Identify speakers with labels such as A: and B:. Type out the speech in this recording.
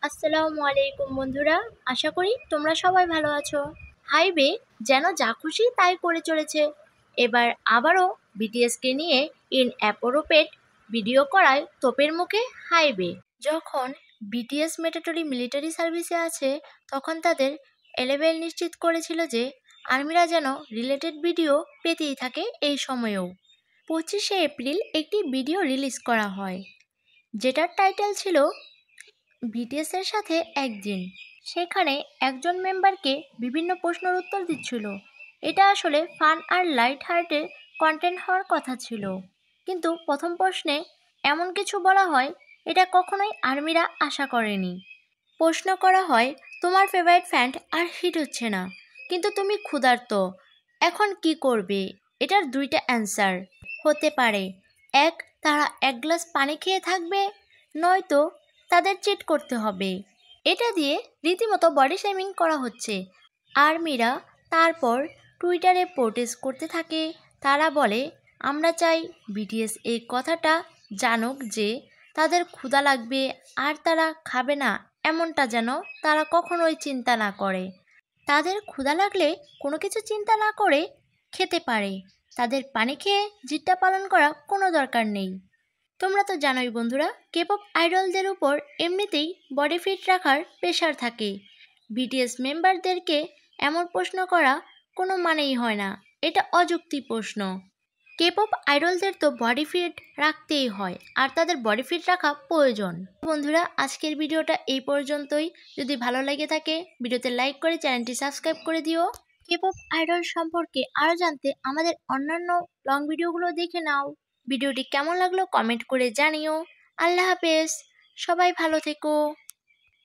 A: আসসালামু আলাইকুম বন্ধুরা, আশা করি তোমরা সবাই ভালো আছো। হাইবে যেন যা খুশি তাই করে চলেছে। এবার আবারও বিটিএসকে নিয়ে ইনঅ্যাপ্রোপ্রিয়েট ভিডিও করায় তোপের মুখে হাইবে। যখন বিটিএস ম্যান্ডেটরি মিলিটারি সার্ভিসে আছে তখন তাদের লেভেল নিশ্চিত করেছিল যে আর্মিরা যেন রিলেটেড ভিডিও পেতেই থাকে এই সময়েও। 25শে এপ্রিল একটি ভিডিও রিলিজ করা হয় যেটার টাইটেল ছিল বিটিএসের সাথে একদিন। সেখানে একজন মেম্বারকে বিভিন্ন প্রশ্নের উত্তর দিচ্ছিল। এটা আসলে ফান আর লাইট হার্টের কন্টেন্ট হওয়ার কথা ছিল, কিন্তু প্রথম প্রশ্নে এমন কিছু বলা হয় এটা কখনোই আর্মিরা আশা করেনি। প্রশ্ন করা হয়, তোমার ফেভারিট ফ্যান্ট আর হিট হচ্ছে না, কিন্তু তুমি ক্ষুধার্ত, এখন কি করবে? এটার দুইটা অ্যান্সার হতে পারে। এক, তারা এক গ্লাস পানি খেয়ে থাকবে, নয়তো তাদের চিট করতে হবে। এটা দিয়ে রীতিমতো বডি শেমিং করা হচ্ছে। আর্মিরা তারপর টুইটারে প্রোটেস্ট করতে থাকে। তারা বলে, আমরা চাই বিটিএস এই কথাটা জানুক যে তাদের ক্ষুধা লাগবে আর তারা খাবে না, এমনটা যেন তারা কখনোই চিন্তা না করে। তাদের ক্ষুধা লাগলে কোনো কিছু চিন্তা না করে খেতে পারে। তাদের পানি খেয়ে জিদটা পালন করা কোনো দরকার নেই। তোমরা তো জানোই বন্ধুরা, কেপপ আইডলদের উপর এমনিতেই বডি ফিট রাখার প্রেশার থাকে। বিটিএস মেম্বারদেরকে এমন প্রশ্ন করা কোনো মানেই হয় না, এটা অযৌক্তিক প্রশ্ন। কেপপ আইডলদের তো বডি ফিট রাখতেই হয় আর তাদের বডি ফিট রাখা প্রয়োজন। বন্ধুরা, আজকের ভিডিওটা এই পর্যন্তই। যদি ভালো লেগে থাকে ভিডিওতে লাইক করে চ্যানেলটি সাবস্ক্রাইব করে দিও। কেপপ আইডল সম্পর্কে আরও জানতে আমাদের অন্যান্য লং ভিডিওগুলো দেখে নাও। ভিডিওটি কেমন লাগলো কমেন্ট করে জানিও। আল্লাহ হাফেজ, সবাই ভালো থেকো।